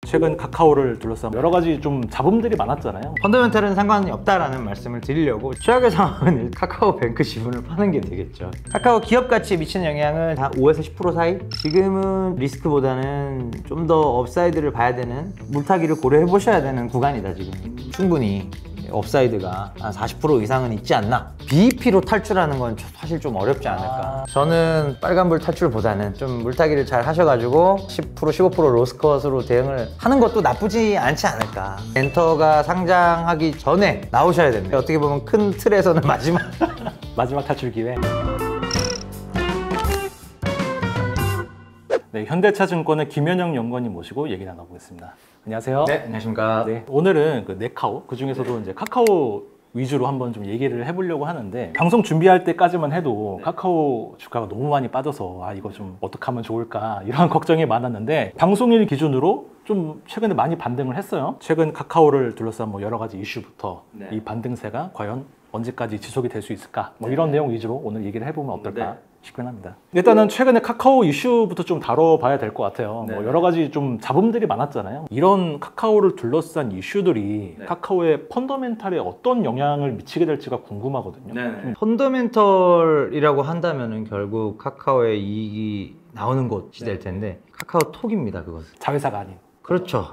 최근 카카오를 둘러싼 여러 가지 좀 잡음들이 많았잖아요. 펀더멘털은 상관이 없다라는 말씀을 드리려고 최악의 상황은 카카오뱅크 지분을 파는 게 되겠죠. 카카오 기업 가치에 미치는 영향은 한 5에서 10% 사이? 지금은 리스크보다는 좀 더 업사이드를 봐야 되는, 물타기를 고려해 보셔야 되는 구간이다. 지금 충분히 업사이드가 한 40% 이상은 있지 않나. BEP로 탈출하는 건 사실 좀 어렵지 않을까. 저는 빨간불 탈출보다는 좀 물타기를 잘 하셔가지고 10% 15% 로스컷으로 대응을 하는 것도 나쁘지 않지 않을까. 엔터가 상장하기 전에 나오셔야 됩니다. 어떻게 보면 큰 틀에서는 마지막 탈출 기회. 네, 현대차증권의 김현영 연구원님 모시고 얘기 나눠보겠습니다. 안녕하세요. 네, 안녕하십니까. 네, 오늘은 그 네카오, 그 중에서도 이제 카카오 위주로 한번 좀 얘기를 해보려고 하는데, 방송 준비할 때까지만 해도 카카오 주가가 너무 많이 빠져서 이거 좀 어떻게 하면 좋을까 이런 걱정이 많았는데, 방송일 기준으로 좀 최근에 많이 반등을 했어요. 최근 카카오를 둘러싼 뭐 여러 가지 이슈부터 이 반등세가 과연 언제까지 지속이 될 수 있을까, 뭐 이런 내용 위주로 오늘 얘기를 해보면 어떨까 싶긴 합니다. 일단은 최근에 카카오 이슈부터 좀 다뤄봐야 될 것 같아요. 뭐 여러 가지 좀 잡음들이 많았잖아요. 이런 카카오를 둘러싼 이슈들이 카카오의 펀더멘탈에 어떤 영향을 미치게 될지가 궁금하거든요. 펀더멘털이라고 한다면은 결국 카카오의 이익이 나오는 곳이 될 텐데, 카카오톡입니다. 그것은 자회사가 아닌. 그렇죠.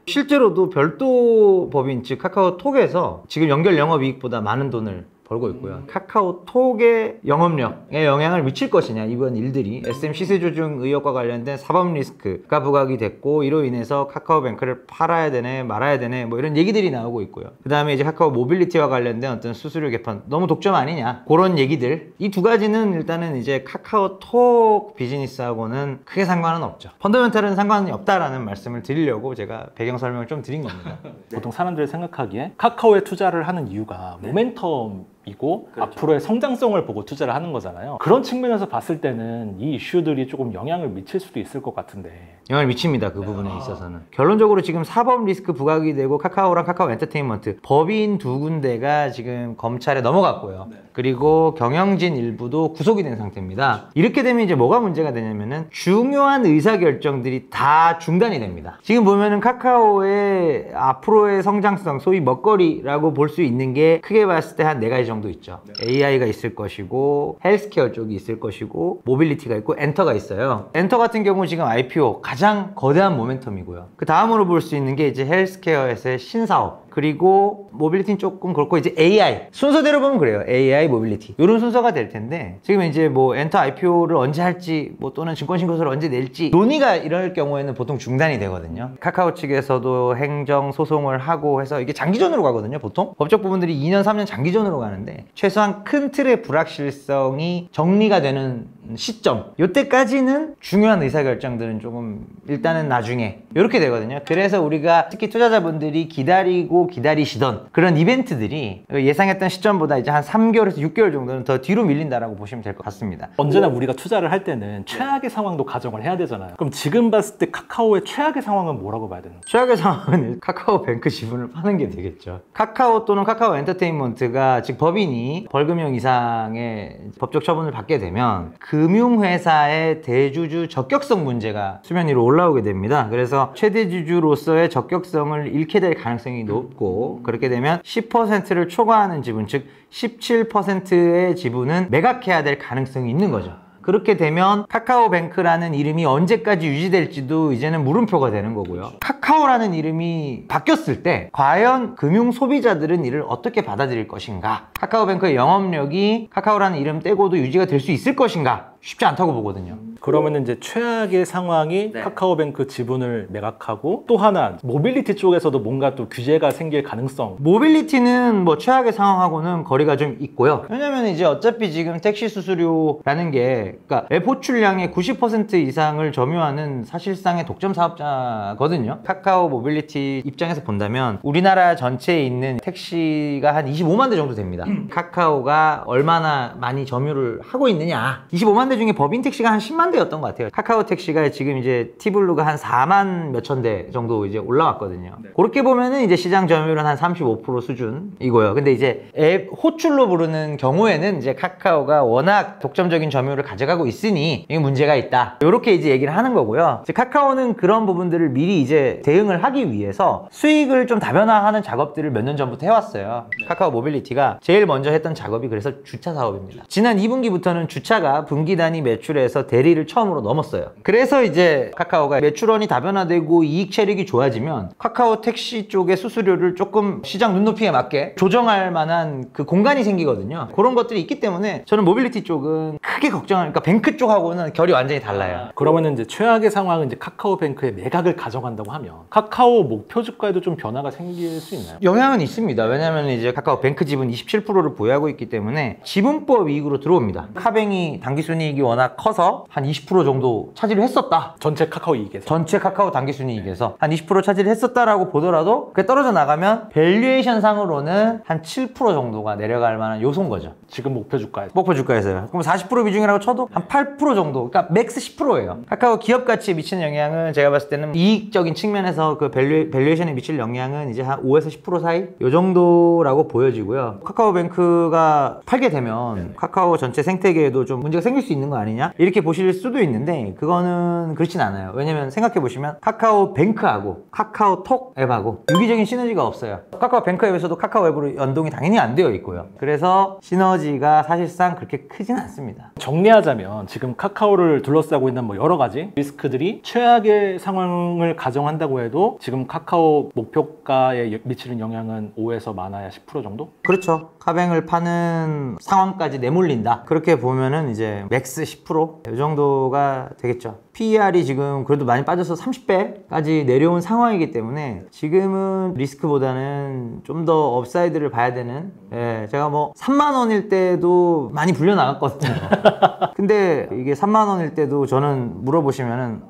실제로도 별도 법인 즉 카카오톡에서 지금 연결 영업이익보다 많은 돈을 벌고 있고요. 카카오톡의 영업력에 영향을 미칠 것이냐, 이번 일들이 SM 시세 조정 의혹과 관련된 사법 리스크가 부각이 됐고, 이로 인해서 카카오뱅크를 팔아야 되네 말아야 되네 뭐 이런 얘기들이 나오고 있고요. 그 다음에 이제 카카오 모빌리티와 관련된 어떤 수수료 개편 너무 독점 아니냐, 그런 얘기들, 이 두 가지는 일단은 이제 카카오톡 비즈니스하고는 크게 상관은 없죠. 펀더멘털은 상관이 없다라는 말씀을 드리려고 제가 배경 설명을 좀 드린 겁니다. 보통 사람들이 생각하기에 카카오에 투자를 하는 이유가 모멘텀 이고 앞으로의 성장성을 보고 투자를 하는 거잖아요. 그런 측면에서 봤을 때는 이 이슈들이 조금 영향을 미칠 수도 있을 것 같은데. 영향을 미칩니다. 그 부분에 있어서는. 결론적으로 지금 사법 리스크 부각이 되고 카카오랑 카카오 엔터테인먼트 법인 두 군데가 지금 검찰에 넘어갔고요. 그리고 경영진 일부도 구속이 된 상태입니다. 이렇게 되면 이제 뭐가 문제가 되냐면은 중요한 의사결정들이 다 중단이 됩니다. 지금 보면은 카카오의 앞으로의 성장성, 소위 먹거리라고 볼 수 있는 게 크게 봤을 때 한 4가지 정도 있죠. AI가 있을 것이고, 헬스케어 쪽이 있을 것이고, 모빌리티가 있고, 엔터가 있어요. 엔터 같은 경우 지금 IPO 가장 거대한 모멘텀이고요. 그 다음으로 볼 수 있는 게 이제 헬스케어에서의 신사업, 그리고 모빌리티는 조금 그렇고, 이제 AI 순서대로 보면 그래요. AI, 모빌리티 이런 순서가 될 텐데, 지금 이제 뭐 엔터 IPO를 언제 할지, 뭐 또는 증권신고서를 언제 낼지 논의가 이럴 경우에는 보통 중단이 되거든요. 카카오 측에서도 행정 소송을 하고 해서 이게 장기전으로 가거든요. 보통 법적 부분들이 2년 3년 장기전으로 가는데, 최소한 큰 틀의 불확실성이 정리가 되는 시점, 이때까지는 중요한 의사결정들은 조금 일단은 나중에 이렇게 되거든요. 그래서 우리가 특히 투자자분들이 기다리시던 그런 이벤트들이 예상했던 시점보다 이제 한 3개월에서 6개월 정도는 더 뒤로 밀린다라고 보시면 될 것 같습니다. 언제나 우리가 투자를 할 때는 최악의 상황도 가정을 해야 되잖아요. 그럼 지금 봤을 때 카카오의 최악의 상황은 뭐라고 봐야 되는 거죠? 최악의 상황은 카카오뱅크 지분을 파는 게 되겠죠. 카카오 또는 카카오 엔터테인먼트가 즉 법인이 벌금형 이상의 법적 처분을 받게 되면 금융회사의 대주주 적격성 문제가 수면 위로 올라오게 됩니다. 그래서 최대주주로서의 적격성을 잃게 될 가능성이 높고, 그렇게 되면 10%를 초과하는 지분, 즉 17%의 지분은 매각해야 될 가능성이 있는 거죠. 그렇게 되면 카카오뱅크라는 이름이 언제까지 유지될지도 이제는 물음표가 되는 거고요. 카카오라는 이름이 바뀌었을 때 과연 금융 소비자들은 이를 어떻게 받아들일 것인가, 카카오뱅크의 영업력이 카카오라는 이름 떼고도 유지가 될 수 있을 것인가, 쉽지 않다고 보거든요. 그러면 이제 최악의 상황이 카카오뱅크 지분을 매각하고, 또 하나 모빌리티 쪽에서도 뭔가 또 규제가 생길 가능성. 모빌리티는 뭐 최악의 상황하고는 거리가 좀 있고요. 왜냐면 이제 어차피 지금 택시 수수료라는 게, 그러니까 앱호출량의 90% 이상을 점유하는 사실상의 독점 사업자거든요. 카카오 모빌리티 입장에서 본다면 우리나라 전체에 있는 택시가 한 25만 대 정도 됩니다. 카카오가 얼마나 많이 점유를 하고 있느냐, 25만 들어간 데 중에 법인 택시가 한 10만 대였던 것 같아요. 카카오 택시가 지금 이제 티블루가 한 4만 몇천 대 정도 이제 올라왔거든요. 그렇게 보면은 이제 시장 점유율은 한 35% 수준이고요. 근데 이제 앱 호출로 부르는 경우에는 이제 카카오가 워낙 독점적인 점유율을 가져가고 있으니 이게 문제가 있다. 이렇게 이제 얘기를 하는 거고요. 이제 카카오는 그런 부분들을 미리 이제 대응을 하기 위해서 수익을 좀 다변화하는 작업들을 몇 년 전부터 해왔어요. 카카오 모빌리티가 제일 먼저 했던 작업이 그래서 주차 사업입니다. 지난 2분기부터는 주차가 분기 단위 매출에서 대리를 처음으로 넘었어요. 그래서 이제 카카오가 매출원이 다변화되고 이익 체력이 좋아지면 카카오 택시 쪽의 수수료를 조금 시장 눈높이에 맞게 조정할 만한 그 공간이 생기거든요. 그런 것들이 있기 때문에 저는 모빌리티 쪽은 크게 그러니까 뱅크 쪽하고는 결이 완전히 달라요. 그러면은 이제 최악의 상황은 이제 카카오뱅크의 매각을 가져간다고 하면 카카오 목표 주가에도 좀 변화가 생길 수 있나요? 영향은 있습니다. 왜냐하면 이제 카카오뱅크 지분 27%를 보유하고 있기 때문에 지분법 이익으로 들어옵니다. 카뱅이 당기순이익이 워낙 커서 한 20% 정도 차지를 했었다. 전체 카카오 이익에서. 전체 카카오 당기순이익에서 한 20% 차지를 했었다라고 보더라도 그게 떨어져 나가면 밸류에이션 상으로는 한 7% 정도가 내려갈 만한 요소인 거죠. 지금 목표 주가에서. 목표 주가에서요. 그럼 40% 비중이라고 쳐도 한 8% 정도. 그러니까 맥스 10%예요. 카카오 기업 가치에 미치는 영향은 제가 봤을 때는 이익적인 측면에서 그 밸류에이션에 미칠 영향은 이제 한 5에서 10% 사이? 요 정도라고 보여지고요. 카카오뱅크가 팔게 되면 카카오 전체 생태계에도 좀 문제가 생길 수 있는 거 아니냐? 이렇게 보실 수도 있는데 그거는 그렇진 않아요. 왜냐면 생각해 보시면 카카오뱅크하고 카카오톡 앱하고 유기적인 시너지가 없어요. 카카오뱅크 앱에서도 카카오 앱으로 연동이 당연히 안 되어 있고요. 그래서 시너지가 사실상 그렇게 크진 않습니다. 정리하자면 지금 카카오를 둘러싸고 있는 뭐 여러 가지 리스크들이 최악의 상황을 가정한다고 해도 지금 카카오 목표가에 미치는 영향은 5에서 많아야 10% 정도? 그렇죠. 카뱅을 파는 상황까지 내몰린다. 그렇게 보면은 이제 맥스 10%? 이 정도가 되겠죠. PER이 지금 그래도 많이 빠져서 30배까지 내려온 상황이기 때문에 지금은 리스크보다는 좀 더 업사이드를 봐야 되는, 제가 뭐 3만 원일 때도 많이 불려 나갔거든요. 근데 이게 3만 원일 때도 저는 물어보시면은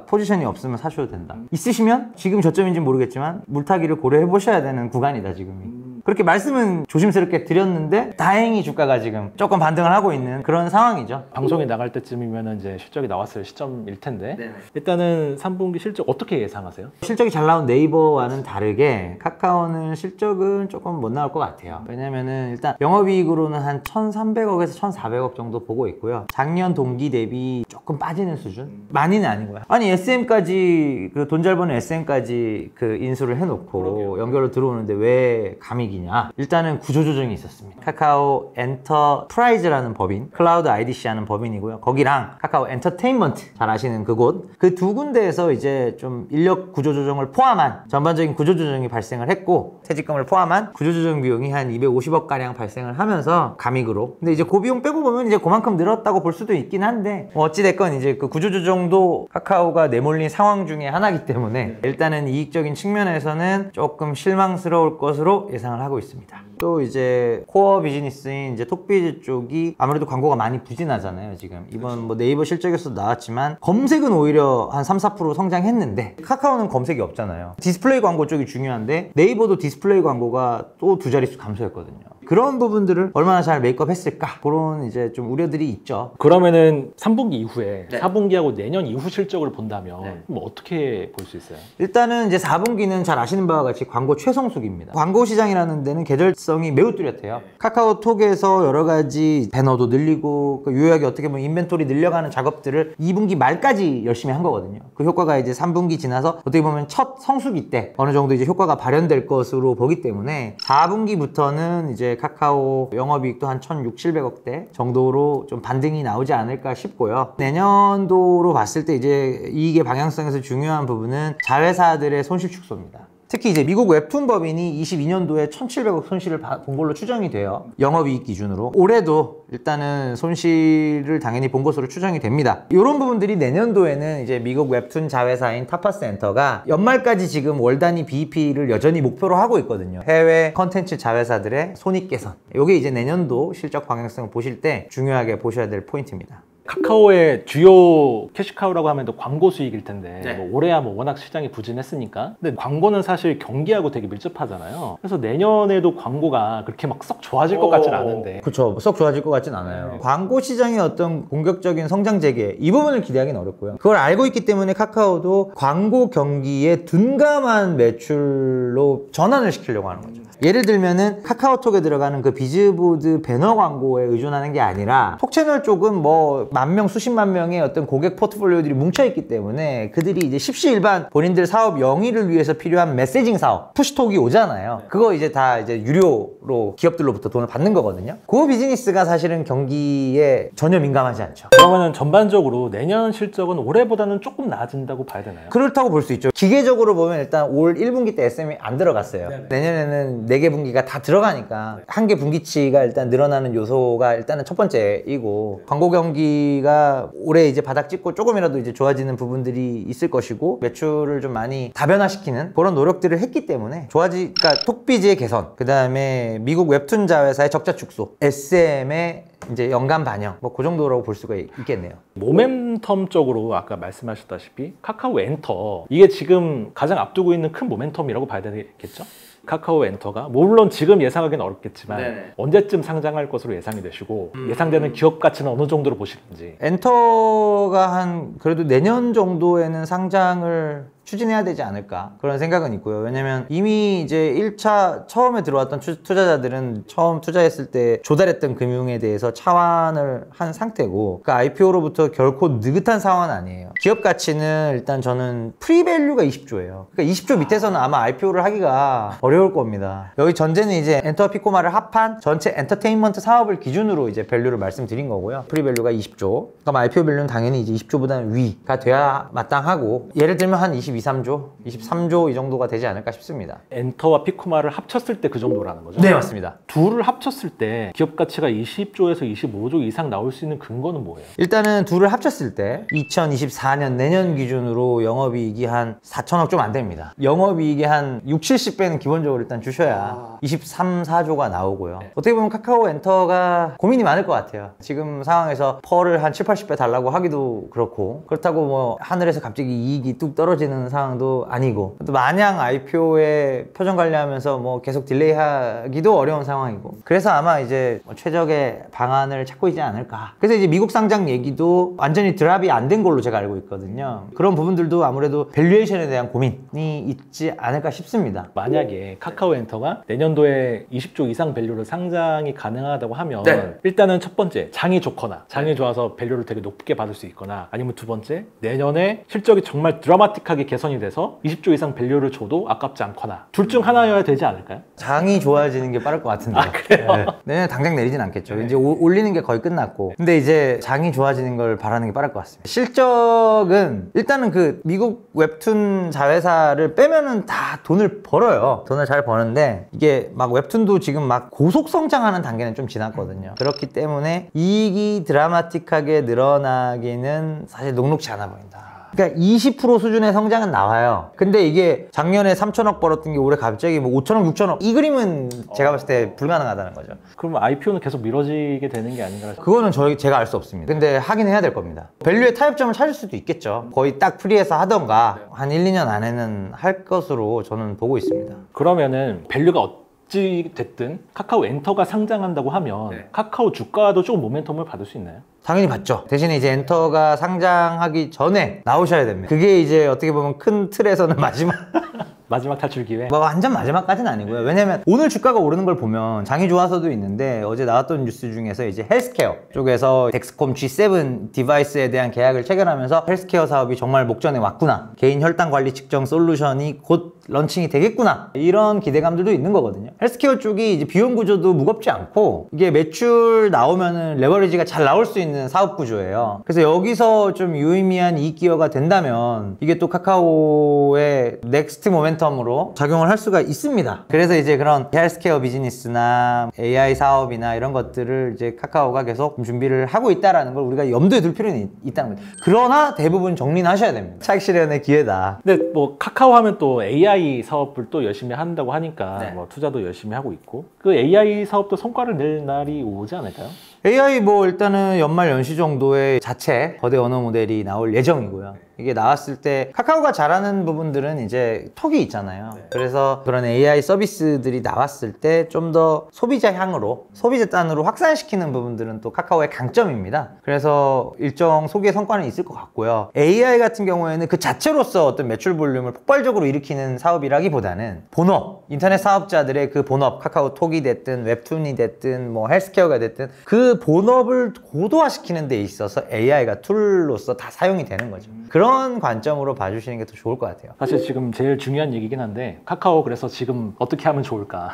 포지션이 없으면 사셔도 된다. 있으시면 지금 저점인지 모르겠지만 물타기를 고려해 보셔야 되는 구간이다 지금이. 그렇게 말씀은 조심스럽게 드렸는데 다행히 주가가 지금 조금 반등을 하고 있는 그런 상황이죠. 방송이 나갈 때쯤이면 이제 실적이 나왔을 시점일 텐데 네네. 일단은 3분기 실적 어떻게 예상하세요? 실적이 잘 나온 네이버와는 다르게 카카오는 실적은 조금 못 나올 것 같아요. 왜냐면은 일단 영업이익으로는 한 1,300억에서 1,400억 정도 보고 있고요. 작년 동기 대비 조금 빠지는 수준? 많이는 아니고요. 아니 SM까지 그 돈 잘 버는 SM까지 그 인수를 해놓고 그러게요. 연결로 들어오는데 왜 감익이냐? 일단은 구조조정이 있었습니다. 카카오 엔터프라이즈라는 법인, 클라우드 IDC 하는 법인이고요. 거기랑 카카오 엔터테인먼트 잘 아시는 그곳, 그 두 군데에서 이제 좀 인력 구조조정을 포함한 전반적인 구조조정이 발생을 했고 퇴직금을 포함한 구조조정 비용이 한 250억 가량 발생을 하면서 감익으로. 근데 이제 그 비용 빼고 보면 이제 그만큼 늘었다고 볼 수도 있긴 한데 뭐 어찌됐건 이제 그 구조조정도 카카오가 내몰린 상황 중에 하나이기 때문에 일단은 이익적인 측면에서는 조금 실망스러울 것으로 예상을 하고 있습니다. 또 이제 코어 비즈니스인 이제 톡비즈 쪽이 아무래도 광고가 많이 부진하잖아요 지금. 이번 뭐 네이버 실적에서도 나왔지만 검색은 오히려 한 3-4% 성장했는데 카카오는 검색이 없잖아요. 디스플레이 광고 쪽이 중요한데 네이버도 디스플레이 광고가 또 두 자릿수 감소했거든요. 그런 부분들을 얼마나 잘 메이크업 했을까, 그런 이제 좀 우려들이 있죠. 그러면은 3분기 이후에 4분기하고 내년 이후 실적을 본다면 뭐 어떻게 볼 수 있어요? 일단은 이제 4분기는 잘 아시는 바와 같이 광고 최성수기입니다. 광고 시장이라는 데는 계절성이 매우 뚜렷해요. 카카오톡에서 여러 가지 배너도 늘리고 유효하게 어떻게 보면 인벤토리 늘려가는 작업들을 2분기 말까지 열심히 한 거거든요. 그 효과가 이제 3분기 지나서 어떻게 보면 첫 성수기 때 어느 정도 이제 효과가 발현될 것으로 보기 때문에 4분기부터는 이제 카카오 영업이익도 한 1,600~1,700억대 정도로 좀 반등이 나오지 않을까 싶고요. 내년도로 봤을 때 이제 이익의 방향성에서 중요한 부분은 자회사들의 손실 축소입니다. 특히 이제 미국 웹툰 법인이 22년도에 1,700억 손실을 본 걸로 추정이 돼요. 영업이익 기준으로. 올해도 일단은 손실을 당연히 본 것으로 추정이 됩니다. 이런 부분들이 내년도에는 이제 미국 웹툰 자회사인 타파센터가 연말까지 지금 월 단위 BEP를 여전히 목표로 하고 있거든요. 해외 컨텐츠 자회사들의 손익 개선. 이게 이제 내년도 실적 방향성을 보실 때 중요하게 보셔야 될 포인트입니다. 카카오의 주요 캐시카우라고 하면 또 광고 수익일 텐데 네. 뭐 올해야 뭐 워낙 시장이 부진했으니까. 근데 광고는 사실 경기하고 되게 밀접하잖아요. 그래서 내년에도 광고가 그렇게 막 썩 좋아질 것 같진 않은데. 그렇죠. 썩 좋아질 것 같진 않아요. 광고 시장의 어떤 공격적인 성장 재개 이 부분을 기대하기는 어렵고요. 그걸 알고 있기 때문에 카카오도 광고 경기에 둔감한 매출로 전환을 시키려고 하는 거죠. 예를 들면은 카카오톡에 들어가는 그 비즈보드 배너 광고에 의존하는 게 아니라 톡채널 쪽은 뭐 만 명, 수십만 명의 어떤 고객 포트폴리오들이 뭉쳐있기 때문에 그들이 이제 십시일반 본인들 사업 영위를 위해서 필요한 메시징 사업, 푸시톡이 오잖아요. 그거 이제 다 이제 유료로 기업들로부터 돈을 받는 거거든요. 그 비즈니스가 사실은 경기에 전혀 민감하지 않죠. 그러면은 전반적으로 내년 실적은 올해보다는 조금 나아진다고 봐야 되나요? 그렇다고 볼 수 있죠. 기계적으로 보면 일단 올 1분기 때 SM이 안 들어갔어요. 네네. 내년에는 4개 분기가 다 들어가니까 한 개 분기치가 일단 늘어나는 요소가 일단은 첫 번째이고, 광고 경기가 올해 이제 바닥 찍고 조금이라도 이제 좋아지는 부분들이 있을 것이고, 매출을 좀 많이 다변화시키는 그런 노력들을 했기 때문에 그러니까 톡비즈의 개선, 그 다음에 미국 웹툰 자회사의 적자 축소, SM의 이제 연간 반영, 뭐 그 정도라고 볼 수가 있겠네요. 모멘텀적으로 아까 말씀하셨다시피 카카오 엔터, 이게 지금 가장 앞두고 있는 큰 모멘텀이라고 봐야 되겠죠? 카카오 엔터가 물론 지금 예상하기는 어렵겠지만 네네. 언제쯤 상장할 것으로 예상이 되시고 예상되는 기업 가치는 어느 정도로 보시는지. 엔터가 한 그래도 내년 정도에는 상장을 추진해야 되지 않을까 그런 생각은 있고요. 왜냐면 이미 이제 1차 처음에 들어왔던 투자자들은 처음 투자했을 때 조달했던 금융에 대해서 차환을 한 상태고, 그러니까 IPO로부터 결코 느긋한 상황은 아니에요. 기업 가치는 일단 저는 프리밸류가 20조예요. 그러니까 20조 밑에서는 아마 IPO를 하기가 어려울 겁니다. 여기 전제는 이제 엔터와 피코마를 합한 전체 엔터테인먼트 사업을 기준으로 이제 밸류를 말씀드린 거고요. 프리밸류가 20조. 그럼 IPO 밸류는 당연히 이제 20조보다는 위가 돼야 마땅하고, 예를 들면 한 23조, 23조 이 정도가 되지 않을까 싶습니다. 엔터와 피코마를 합쳤을 때 그 정도라는 거죠? 네, 맞습니다. 둘을 합쳤을 때 기업 가치가 20조에서 25조 이상 나올 수 있는 근거는 뭐예요? 일단은 둘을 합쳤을 때 2024년 내년 기준으로 영업이익이 한 4천억 좀 안 됩니다. 영업이익이 한 6, 70배는 기본적으로 일단 주셔야 23, 4조가 나오고요. 어떻게 보면 카카오 엔터가 고민이 많을 것 같아요. 지금 상황에서 펄을 한 7, 80배 달라고 하기도 그렇고, 그렇다고 뭐 하늘에서 갑자기 이익이 뚝 떨어지는 상황도 아니고, 또 마냥 IPO에 표정 관리하면서 뭐 계속 딜레이하기도 어려운 상황이고, 그래서 아마 이제 뭐 최적의 방안을 찾고 있지 않을까. 그래서 이제 미국 상장 얘기도 완전히 드랍이 안 된 걸로 제가 알고 있거든요. 그런 부분들도 아무래도 밸류에이션에 대한 고민이 있지 않을까 싶습니다. 만약에 카카오 엔터가 내년도에 20조 이상 밸류로 상장이 가능하다고 하면 네. 일단은 첫 번째, 장이 좋거나 장이 좋아서 밸류를 되게 높게 받을 수 있거나, 아니면 두 번째, 내년에 실적이 정말 드라마틱하게 개선이 돼서 20조 이상 밸류를 줘도 아깝지 않거나, 둘 중 하나여야 되지 않을까요? 장이 좋아지는 게 빠를 것 같은데. 아, 그래요? 네. 내년에 당장 내리진 않겠죠. 이제 올리는 게 거의 끝났고. 근데 이제 장이 좋아지는 걸 바라는 게 빠를 것 같습니다. 실적은 일단은 그 미국 웹툰 자회사를 빼면은 다 돈을 벌어요. 돈을 잘 버는데, 이게 막 웹툰도 지금 막 고속 성장하는 단계는 좀 지났거든요. 그렇기 때문에 이익이 드라마틱하게 늘어나기는 사실 녹록지 않아 보인다. 그러니까 20% 수준의 성장은 나와요. 근데 이게 작년에 3천억 벌었던 게 올해 갑자기 뭐 5천억, 6천억, 이 그림은 제가 봤을 때 불가능하다는 거죠. 그러면 IPO는 계속 미뤄지게 되는 게 아닌가? 그거는 제가 알 수 없습니다. 근데 하긴 해야 될 겁니다. 밸류의 타협점을 찾을 수도 있겠죠. 거의 딱 프리해서 하던가 한 1, 2년 안에는 할 것으로 저는 보고 있습니다. 그러면은 밸류가 어찌 됐든 카카오 엔터가 상장한다고 하면 카카오 주가도 조금 모멘텀을 받을 수 있나요? 당연히 받죠. 대신에 이제 엔터가 상장하기 전에 나오셔야 됩니다. 그게 이제 어떻게 보면 큰 틀에서는 마지막 탈출 기회? 뭐 완전 마지막까지는 아니고요. 왜냐면 오늘 주가가 오르는 걸 보면 장이 좋아서도 있는데, 어제 나왔던 뉴스 중에서 이제 헬스케어 쪽에서 덱스콤 G7 디바이스에 대한 계약을 체결하면서 헬스케어 사업이 정말 목전에 왔구나, 개인 혈당 관리 측정 솔루션이 곧 런칭이 되겠구나, 이런 기대감들도 있는 거거든요. 헬스케어 쪽이 이제 비용 구조도 무겁지 않고, 이게 매출 나오면은 레버리지가 잘 나올 수 있는 사업 구조예요. 그래서 여기서 좀 유의미한 이익 기여가 된다면 이게 또 카카오의 넥스트 모멘텀으로 작용을 할 수가 있습니다. 그래서 이제 그런 헬스케어 비즈니스나 AI 사업이나 이런 것들을 이제 카카오가 계속 준비를 하고 있다는 걸 우리가 염두에 둘 필요는 있다는 거죠. 그러나 대부분 정리는 하셔야 됩니다. 차익 실현의 기회다. 근데 뭐 카카오 하면 또 AI 사업을 또 열심히 한다고 하니까 네. 뭐 투자도 열심히 하고 있고, 그 AI 사업도 성과를 낼 날이 오지 않을까요? AI 뭐 일단은 연말 연시 정도에 자체 거대 언어 모델이 나올 예정이고요. 이게 나왔을 때 카카오가 잘하는 부분들은 이제 톡이 있잖아요. 그래서 그런 AI 서비스들이 나왔을 때 좀 더 소비자 향으로 소비자 단으로 확산시키는 부분들은 또 카카오의 강점입니다. 그래서 일정 소기의 성과는 있을 것 같고요. AI 같은 경우에는 그 자체로서 어떤 매출 볼륨을 폭발적으로 일으키는 사업이라기보다는 본업, 인터넷 사업자들의 그 본업, 카카오톡이 됐든 웹툰이 됐든 뭐 헬스케어가 됐든 그 본업을 고도화시키는 데 있어서 AI가 툴로서 다 사용이 되는 거죠. 그런 관점으로 봐주시는 게 더 좋을 것 같아요. 사실 지금 제일 중요한 얘기긴 한데 카카오 그래서 지금 어떻게 하면 좋을까?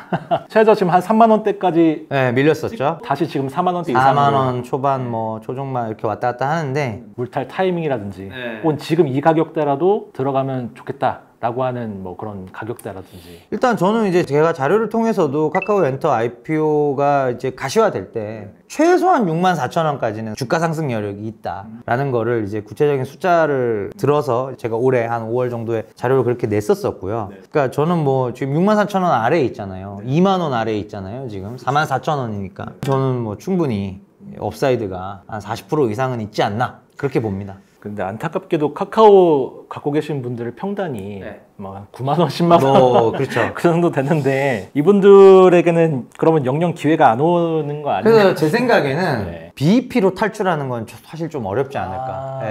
최저 지금 한 3만 원대까지 네, 밀렸었죠. 다시 지금 4만 원대 이상으로 4만 원 초반 뭐 초중반 이렇게 왔다 갔다 하는데 물탈 타이밍이라든지 혹은 지금 이 가격대라도 들어가면 좋겠다 라고 하는 뭐 그런 가격대라든지 일단 저는 이제 제가 자료를 통해서도 카카오 엔터 IPO가 이제 가시화될 때 최소한 64,000원까지는 주가 상승 여력이 있다라는 거를 이제 구체적인 숫자를 들어서 제가 올해 한 5월 정도에 자료를 그렇게 냈었었고요. 그러니까 저는 뭐 지금 64,000원 아래에 있잖아요. 2만 원 아래에 있잖아요. 지금 44,000원이니까 저는 뭐 충분히 업사이드가 한 40% 이상은 있지 않나 그렇게 봅니다. 근데 안타깝게도 카카오 갖고 계신 분들의 평단이 막 9만 원, 10만 원 그렇죠. 그 정도 되는데 이분들에게는 그러면 영영 기회가 안 오는 거 아니에요? 그래서 제 생각에는 BEP로 탈출하는 건 사실 좀 어렵지 않을까.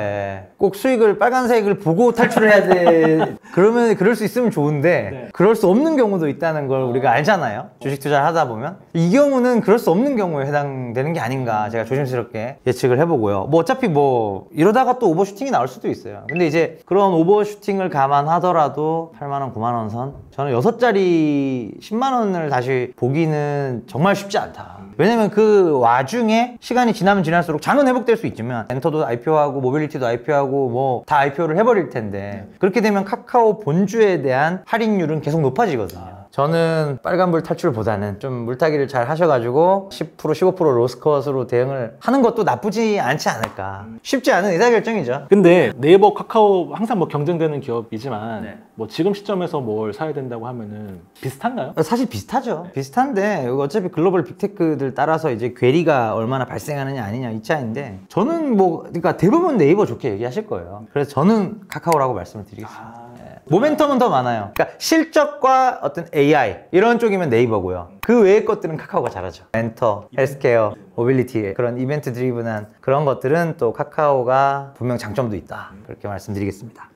꼭 수익을 빨간색을 보고 탈출을 해야 돼. 그러면 그럴 수 있으면 좋은데 그럴 수 없는 경우도 있다는 걸 우리가 알잖아요. 주식 투자를 하다 보면 이 경우는 그럴 수 없는 경우에 해당되는 게 아닌가 제가 조심스럽게 예측을 해보고요. 뭐 어차피 뭐 이러다가 또 오버슈팅이 나올 수도 있어요. 근데 이제 그런 오버슈팅을 감안하더라도 8만 원, 9만 원 선? 저는 6자리 10만 원을 다시 보기는 정말 쉽지 않다. 왜냐면 그 와중에 시간이 지나면 지날수록 장은 회복될 수 있지만 엔터도 IPO하고 모빌리티도 IPO하고 뭐 다 IPO를 해버릴 텐데 그렇게 되면 카카오 본주에 대한 할인율은 계속 높아지거든요. 저는 빨간불 탈출보다는 좀 물타기를 잘 하셔가지고 10% 15% 로스컷으로 대응을 하는 것도 나쁘지 않지 않을까. 쉽지 않은 의사결정이죠. 근데 네이버, 카카오 항상 뭐 경쟁되는 기업이지만 뭐 지금 시점에서 뭘 사야 된다고 하면은 비슷한가요? 사실 비슷하죠. 비슷한데 어차피 글로벌 빅테크들 따라서 이제 괴리가 얼마나 발생하느냐 아니냐 이 차이인데 저는 뭐 그러니까 대부분 네이버 좋게 얘기하실 거예요. 그래서 저는 카카오라고 말씀을 드리겠습니다. 모멘텀은 더 많아요. 그러니까 실적과 어떤 AI 이런 쪽이면 네이버고요. 그 외의 것들은 카카오가 잘하죠. 엔터, 헬스케어, 모빌리티 그런 이벤트 드리븐한 그런 것들은 또 카카오가 분명 장점도 있다. 그렇게 말씀드리겠습니다.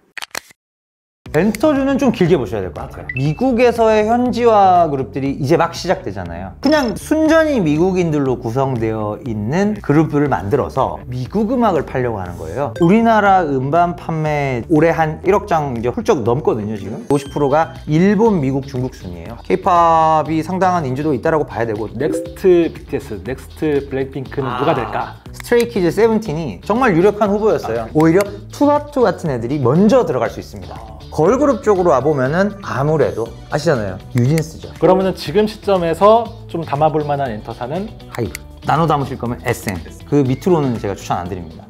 엔터주는 좀 길게 보셔야 될 것 같아요. 미국에서의 현지화 그룹들이 이제 막 시작되잖아요. 그냥 순전히 미국인들로 구성되어 있는 그룹을 만들어서 미국 음악을 팔려고 하는 거예요. 우리나라 음반 판매 올해 한 1억 장 이제 훌쩍 넘거든요, 지금. 50%가 일본, 미국, 중국 순이에요. K-팝이 상당한 인지도가 있다라고 봐야 되고 넥스트 BTS, 넥스트 블랙핑크는 누가 될까? 스트레이키즈 세븐틴이 정말 유력한 후보였어요. 오히려 투하투 같은 애들이 먼저 들어갈 수 있습니다. 걸그룹 쪽으로 와보면은 아무래도 아시잖아요. 뉴진스죠. 그러면은 지금 시점에서 좀 담아볼 만한 엔터사는 하이브. 나눠 담으실 거면 SM. 그 밑으로는 제가 추천 안 드립니다.